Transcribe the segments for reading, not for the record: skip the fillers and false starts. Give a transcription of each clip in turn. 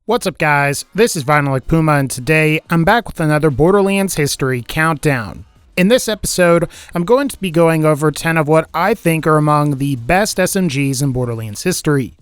What's up guys, this is VinylicPuma and today I'm back with another Borderlands History Countdown. In this episode, I'm going to be going over 10 of what I think are among the best SMGs in Borderlands history.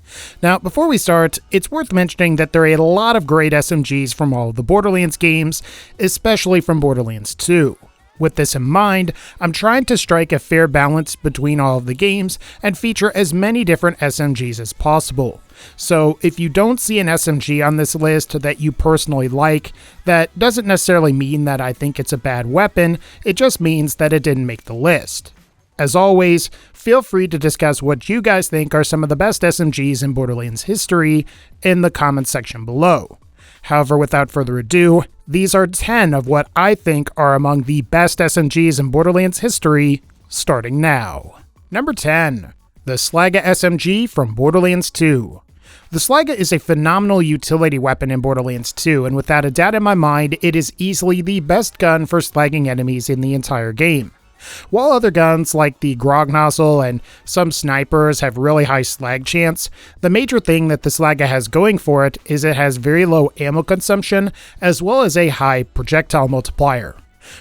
Now, before we start, it's worth mentioning that there are a lot of great SMGs from all of the Borderlands games, especially from Borderlands 2. With this in mind, I'm trying to strike a fair balance between all of the games and feature as many different SMGs as possible. So if you don't see an SMG on this list that you personally like, that doesn't necessarily mean that I think it's a bad weapon, it just means that it didn't make the list. As always, feel free to discuss what you guys think are some of the best SMGs in Borderlands history in the comments section below. However, without further ado, these are 10 of what I think are among the best SMGs in Borderlands history, starting now. Number 10. The Slagga SMG from Borderlands 2. The Slagga is a phenomenal utility weapon in Borderlands 2, and without a doubt in my mind, it is easily the best gun for slagging enemies in the entire game. While other guns like the Grog Nozzle and some snipers have really high slag chance, the major thing that the Slagga has going for it is it has very low ammo consumption as well as a high projectile multiplier.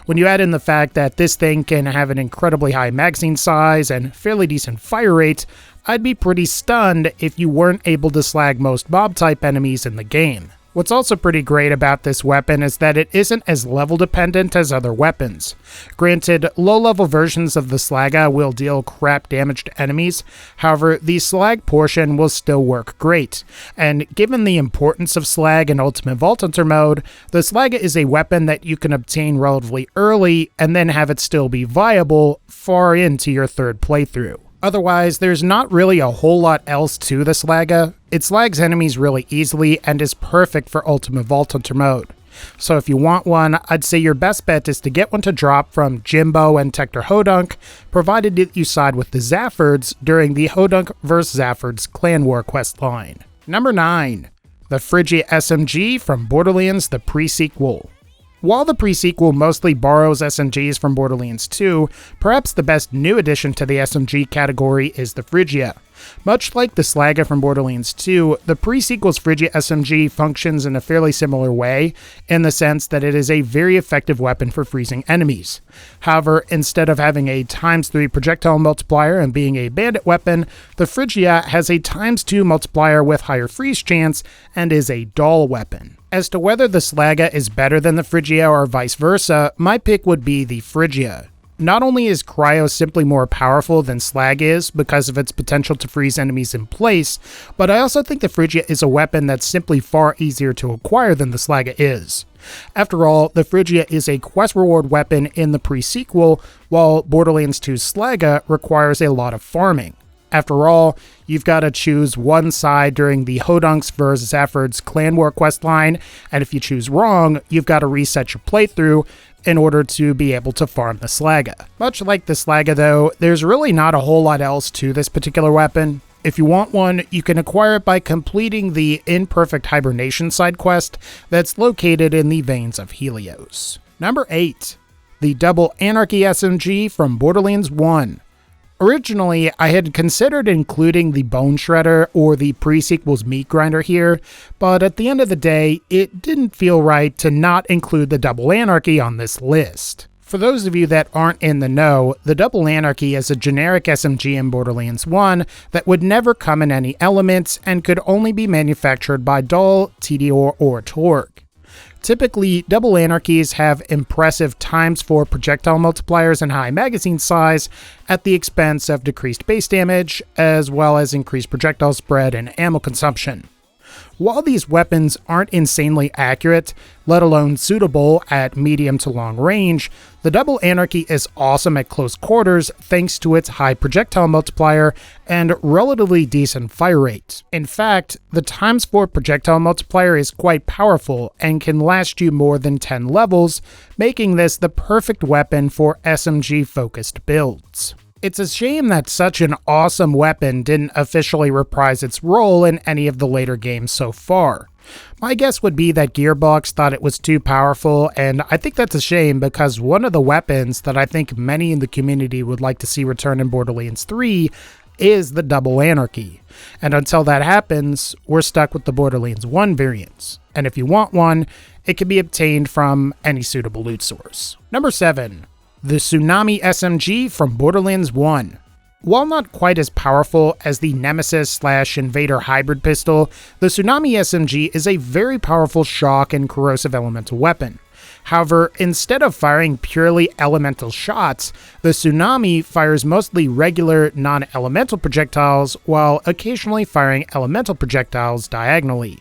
When you add in the fact that this thing can have an incredibly high magazine size and fairly decent fire rate, I'd be pretty stunned if you weren't able to slag most mob-type enemies in the game. What's also pretty great about this weapon is that it isn't as level dependent as other weapons. Granted, low-level versions of the Slagga will deal crap damage to enemies, however, the slag portion will still work great. And given the importance of slag in Ultimate Vault Hunter mode, the Slagga is a weapon that you can obtain relatively early and then have it still be viable far into your third playthrough. Otherwise, there's not really a whole lot else to the Slagga. It slags enemies really easily and is perfect for Ultimate Vault Hunter mode. So if you want one, I'd say your best bet is to get one to drop from Jimbo and Tector Hodunk, provided that you side with the Zaffords during the Hodunk vs Zaffords clan war questline. Number 9. The Fridgia SMG from Borderlands the Pre-Sequel. While the pre-sequel mostly borrows SMGs from Borderlands 2, perhaps the best new addition to the SMG category is the Fridgia. Much like the Slagga from Borderlands 2, the pre-sequel's Fridgia SMG functions in a fairly similar way, in the sense that it is a very effective weapon for freezing enemies. However, instead of having a ×3 projectile multiplier and being a bandit weapon, the Fridgia has a ×2 multiplier with higher freeze chance and is a dull weapon. As to whether the Slagga is better than the Fridgia or vice versa, my pick would be the Fridgia. Not only is Cryo simply more powerful than Slag is because of its potential to freeze enemies in place, but I also think the Fridgia is a weapon that's simply far easier to acquire than the Slagga is. After all, the Fridgia is a quest reward weapon in the pre-sequel, while Borderlands 2's Slagga requires a lot of farming. After all, you've got to choose one side during the Hodunks vs Zaffords clan war questline, and if you choose wrong, you've got to reset your playthrough in order to be able to farm the Slagga. Much like the Slagga though, there's really not a whole lot else to this particular weapon. If you want one, you can acquire it by completing the Imperfect Hibernation side quest that's located in the Veins of Helios. Number 8. The Double Anarchy SMG from Borderlands 1. Originally, I had considered including the Bone Shredder or the pre-sequel's Meat Grinder here, but at the end of the day, it didn't feel right to not include the Double Anarchy on this list. For those of you that aren't in the know, the Double Anarchy is a generic SMG in Borderlands 1 that would never come in any elements and could only be manufactured by Dull, Tediore, or Torque. Typically, Double Anarchies have impressive ×4 projectile multipliers and high magazine size at the expense of decreased base damage, as well as increased projectile spread and ammo consumption. While these weapons aren't insanely accurate, let alone suitable at medium to long range, the Double Anarchy is awesome at close quarters thanks to its high projectile multiplier and relatively decent fire rate. In fact, the ×4 projectile multiplier is quite powerful and can last you more than 10 levels, making this the perfect weapon for SMG-focused builds. It's a shame that such an awesome weapon didn't officially reprise its role in any of the later games so far. My guess would be that Gearbox thought it was too powerful, and I think that's a shame because one of the weapons that I think many in the community would like to see return in Borderlands 3 is the double Anarchy. And until that happens, we're stuck with the Borderlands 1 variants. And if you want one, it can be obtained from any suitable loot source. Number 7. The Tsunami SMG from Borderlands 1. While not quite as powerful as the Nemesis/Invader hybrid pistol, the Tsunami SMG is a very powerful shock and corrosive elemental weapon. However, instead of firing purely elemental shots, the Tsunami fires mostly regular non-elemental projectiles while occasionally firing elemental projectiles diagonally.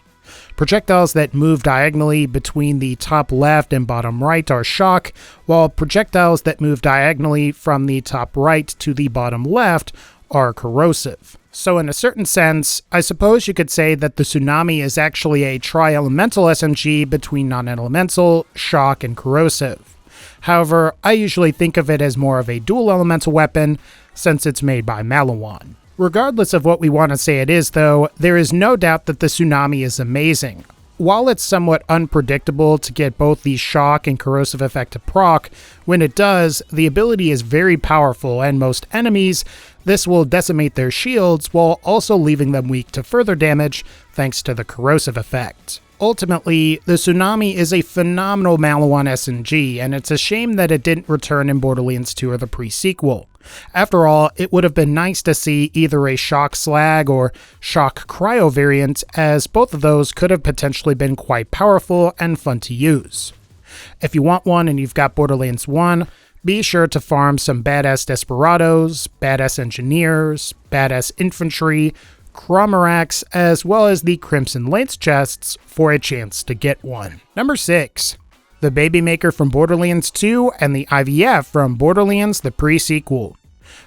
Projectiles that move diagonally between the top left and bottom right are shock, while projectiles that move diagonally from the top right to the bottom left are corrosive. So in a certain sense, I suppose you could say that the Tsunami is actually a tri-elemental SMG between non-elemental, shock, and corrosive. However, I usually think of it as more of a dual elemental weapon since it's made by Maliwan. Regardless of what we want to say it is though, there is no doubt that the Tsunami is amazing. While it's somewhat unpredictable to get both the shock and corrosive effect to proc, when it does, the ability is very powerful and most enemies, this will decimate their shields while also leaving them weak to further damage thanks to the corrosive effect. Ultimately, the Tsunami is a phenomenal Maliwan SMG, and it's a shame that it didn't return in Borderlands 2 or the pre-sequel. After all, it would have been nice to see either a Shock Slag or Shock Cryo variant, as both of those could have potentially been quite powerful and fun to use. If you want one and you've got Borderlands 1, be sure to farm some badass Desperados, badass Engineers, badass Infantry, Chromarax, as well as the Crimson Lance chests for a chance to get one. Number 6. The Babymaker from Borderlands 2 and the IVF from Borderlands the pre-sequel.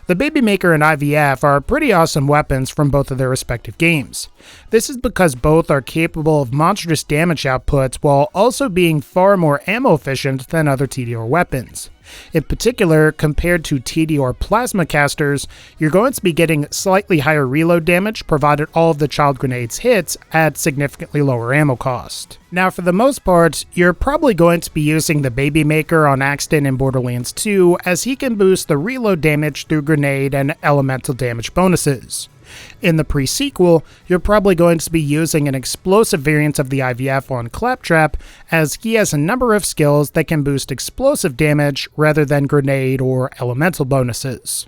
The Babymaker and IVF are pretty awesome weapons from both of their respective games. This is because both are capable of monstrous damage outputs while also being far more ammo efficient than other TDR weapons. In particular, compared to TDR plasma casters, you're going to be getting slightly higher reload damage provided all of the child grenades hits at significantly lower ammo cost. Now for the most part, you're probably going to be using the Babymaker on Axton in Borderlands 2 as he can boost the reload damage through grenade and elemental damage bonuses. In the pre-sequel, you're probably going to be using an explosive variant of the IVF on Claptrap, as he has a number of skills that can boost explosive damage rather than grenade or elemental bonuses.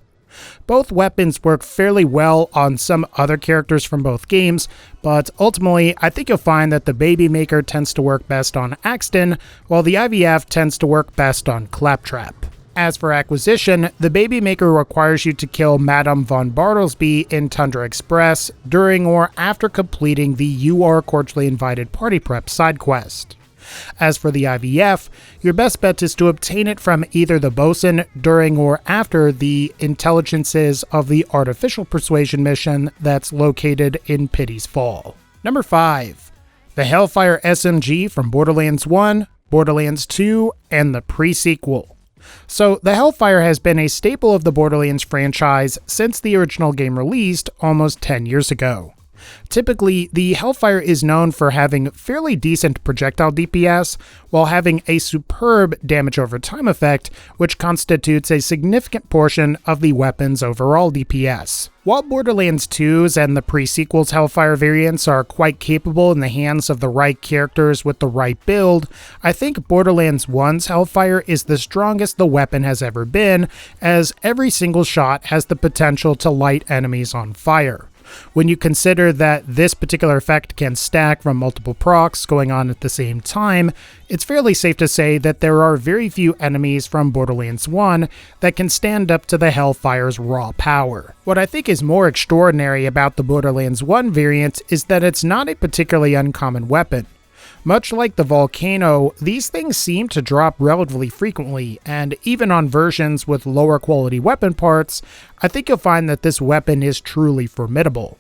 Both weapons work fairly well on some other characters from both games, but ultimately I think you'll find that the Babymaker tends to work best on Axton, while the IVF tends to work best on Claptrap. As for acquisition, the Babymaker requires you to kill Madame von Bartlesby in Tundra Express during or after completing the You Are Cordially Invited Party Prep side quest. As for the IVF, your best bet is to obtain it from either the Bosun during or after the Intelligences of the Artificial Persuasion mission that's located in Pity's Fall. Number 5. The Hellfire SMG from Borderlands 1, Borderlands 2, and the pre-sequel. So, the Hellfire has been a staple of the Borderlands franchise since the original game released almost 10 years ago. Typically, the Hellfire is known for having fairly decent projectile DPS, while having a superb damage over time effect, which constitutes a significant portion of the weapon's overall DPS. While Borderlands 2's and the pre-sequel's Hellfire variants are quite capable in the hands of the right characters with the right build, I think Borderlands 1's Hellfire is the strongest the weapon has ever been, as every single shot has the potential to light enemies on fire. When you consider that this particular effect can stack from multiple procs going on at the same time, it's fairly safe to say that there are very few enemies from Borderlands 1 that can stand up to the Hellfire's raw power. What I think is more extraordinary about the Borderlands 1 variant is that it's not a particularly uncommon weapon. Much like the Volcano, these things seem to drop relatively frequently, and even on versions with lower quality weapon parts, I think you'll find that this weapon is truly formidable.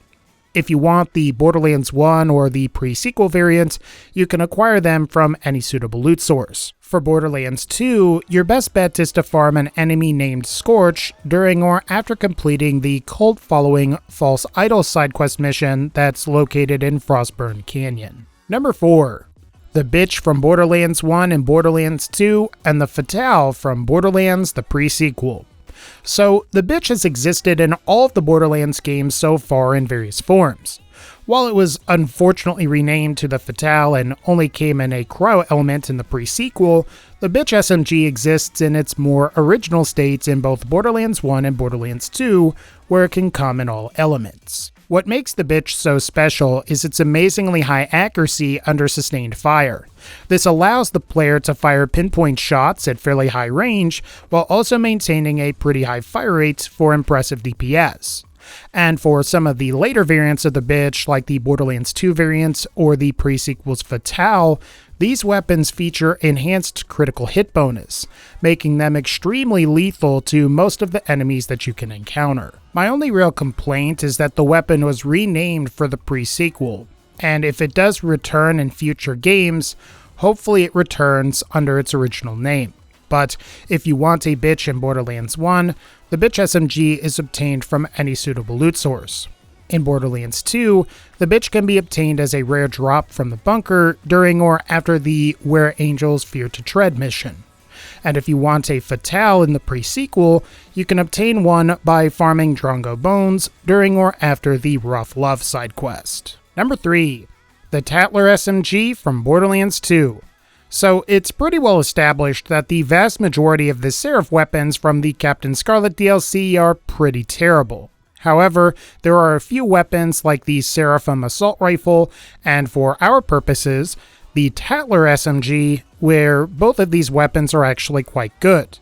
If you want the Borderlands 1 or the pre-sequel variant, you can acquire them from any suitable loot source. For Borderlands 2, your best bet is to farm an enemy named Scorch during or after completing the cult-following False Idol side quest mission that's located in Frostburn Canyon. Number 4. The Bitch from Borderlands 1 and Borderlands 2, and the Fatale from Borderlands the pre-sequel. So the bitch has existed in all of the Borderlands games so far in various forms. While it was unfortunately renamed to the Fatale and only came in a cryo element in the pre-sequel, the bitch SMG exists in its more original states in both Borderlands 1 and Borderlands 2, where it can come in all elements. What makes the bitch so special is its amazingly high accuracy under sustained fire. This allows the player to fire pinpoint shots at fairly high range, while also maintaining a pretty high fire rate for impressive DPS. And for some of the later variants of the bitch, like the Borderlands 2 variants or the pre-sequel's Fatale, these weapons feature enhanced critical hit bonus, making them extremely lethal to most of the enemies that you can encounter. My only real complaint is that the weapon was renamed for the pre-sequel, and if it does return in future games, hopefully it returns under its original name. But if you want a bitch in Borderlands 1, the bitch SMG is obtained from any suitable loot source. In Borderlands 2, the bitch can be obtained as a rare drop from the bunker during or after the Where Angels Fear to Tread mission. And if you want a Fatale in the pre-sequel, you can obtain one by farming Drongo Bones during or after the Rough Love side quest. Number 3. The Tattler SMG from Borderlands 2. So it's pretty well established that the vast majority of the Seraph weapons from the Captain Scarlet DLC are pretty terrible. However, there are a few weapons like the Seraphim Assault Rifle, and for our purposes, the Tattler SMG, where both of these weapons are actually quite good.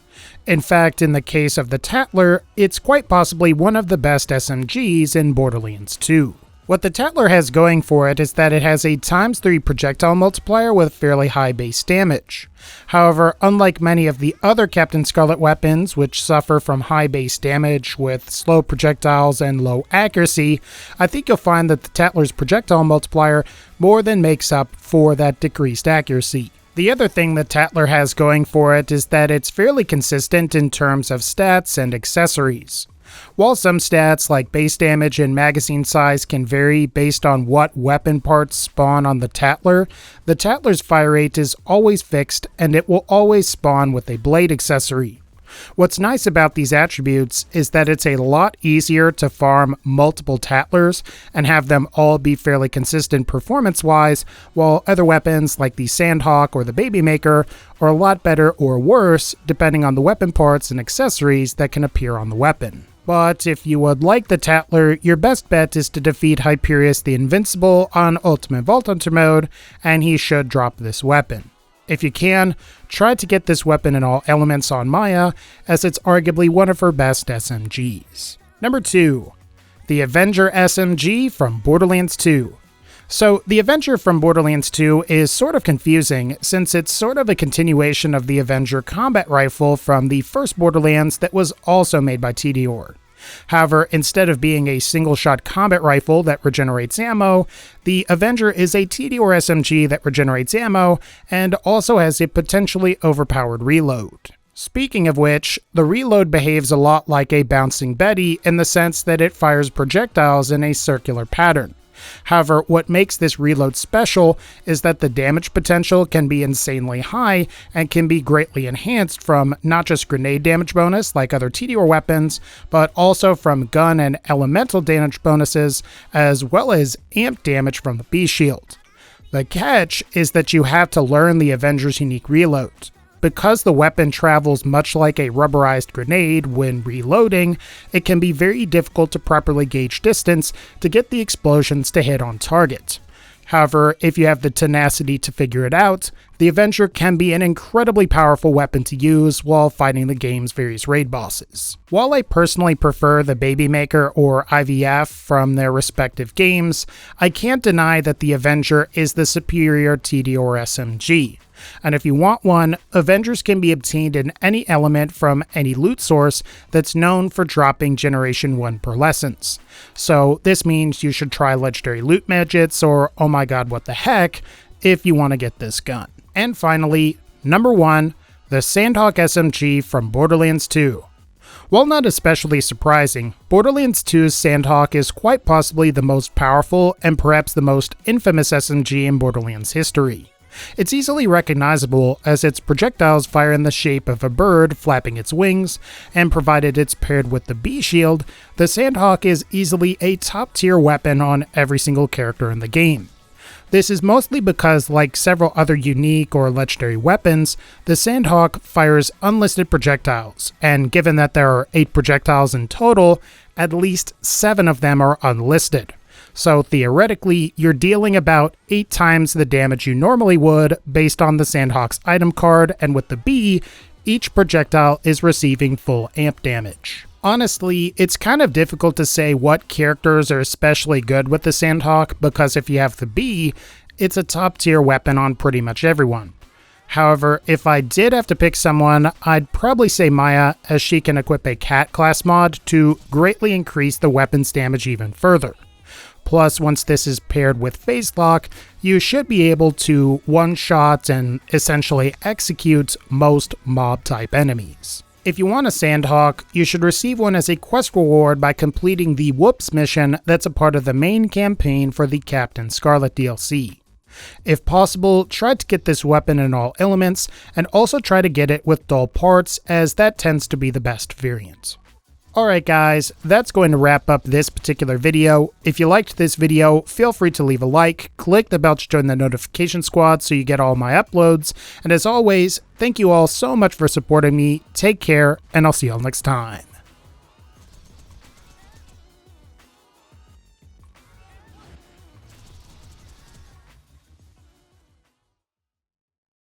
In fact, in the case of the Tattler, it's quite possibly one of the best SMGs in Borderlands 2. What the Tattler has going for it is that it has a ×3 projectile multiplier with fairly high base damage. However, unlike many of the other Captain Scarlet weapons, which suffer from high base damage with slow projectiles and low accuracy, I think you'll find that the Tattler's projectile multiplier more than makes up for that decreased accuracy. The other thing the Tattler has going for it is that it's fairly consistent in terms of stats and accessories. While some stats like base damage and magazine size can vary based on what weapon parts spawn on the Tattler's fire rate is always fixed and it will always spawn with a blade accessory. What's nice about these attributes is that it's a lot easier to farm multiple Tattlers and have them all be fairly consistent performance-wise, while other weapons like the Sandhawk or the Babymaker are a lot better or worse depending on the weapon parts and accessories that can appear on the weapon. But if you would like the Tattler, your best bet is to defeat Hyperius the Invincible on Ultimate Vault Hunter mode, and he should drop this weapon. If you can, try to get this weapon in all elements on Maya, as it's arguably one of her best SMGs. Number 2. The Avenger SMG from Borderlands 2. So, the Avenger from Borderlands 2 is sort of confusing, since it's sort of a continuation of the Avenger combat rifle from the first Borderlands that was also made by TDR. However, instead of being a single-shot combat rifle that regenerates ammo, the Avenger is a TDR SMG that regenerates ammo and also has a potentially overpowered reload. Speaking of which, the reload behaves a lot like a bouncing Betty in the sense that it fires projectiles in a circular pattern. However, what makes this reload special is that the damage potential can be insanely high and can be greatly enhanced from not just grenade damage bonus like other TDR weapons, but also from gun and elemental damage bonuses, as well as amp damage from the B-Shield. The catch is that you have to learn the Avenger's unique reload. Because the weapon travels much like a rubberized grenade when reloading, it can be very difficult to properly gauge distance to get the explosions to hit on target. However, if you have the tenacity to figure it out, the Avenger can be an incredibly powerful weapon to use while fighting the game's various raid bosses. While I personally prefer the Babymaker or IVF from their respective games, I can't deny that the Avenger is the superior TDR SMG. And if you want one, Avengers can be obtained in any element from any loot source that's known for dropping Generation 1 pearlescence. So this means you should try Legendary Loot Midgets or Oh My God What the Heck if you want to get this gun. And finally, number 1, the Sandhawk SMG from Borderlands 2. While not especially surprising, Borderlands 2's Sandhawk is quite possibly the most powerful and perhaps the most infamous SMG in Borderlands history. It's easily recognizable as its projectiles fire in the shape of a bird flapping its wings, and provided it's paired with the bee shield, the Sandhawk is easily a top-tier weapon on every single character in the game. This is mostly because, like several other unique or legendary weapons, the Sandhawk fires unlisted projectiles, and given that there are 8 projectiles in total, at least 7 of them are unlisted. So theoretically, you're dealing about 8 times the damage you normally would based on the Sandhawk's item card, and with the bee, each projectile is receiving full amp damage. Honestly, it's kind of difficult to say what characters are especially good with the Sandhawk, because if you have the bee, it's a top tier weapon on pretty much everyone. However, if I did have to pick someone, I'd probably say Maya, as she can equip a cat class mod to greatly increase the weapon's damage even further. Plus, once this is paired with Phase Lock, you should be able to one-shot and essentially execute most mob-type enemies. If you want a Sandhawk, you should receive one as a quest reward by completing the Whoops mission that's a part of the main campaign for the Captain Scarlet DLC. If possible, try to get this weapon in all elements, and also try to get it with dull parts, as that tends to be the best variant. Alright guys, that's going to wrap up this particular video. If you liked this video, feel free to leave a like, click the bell to join the notification squad so you get all my uploads, and as always, thank you all so much for supporting me, take care, and I'll see you all next time.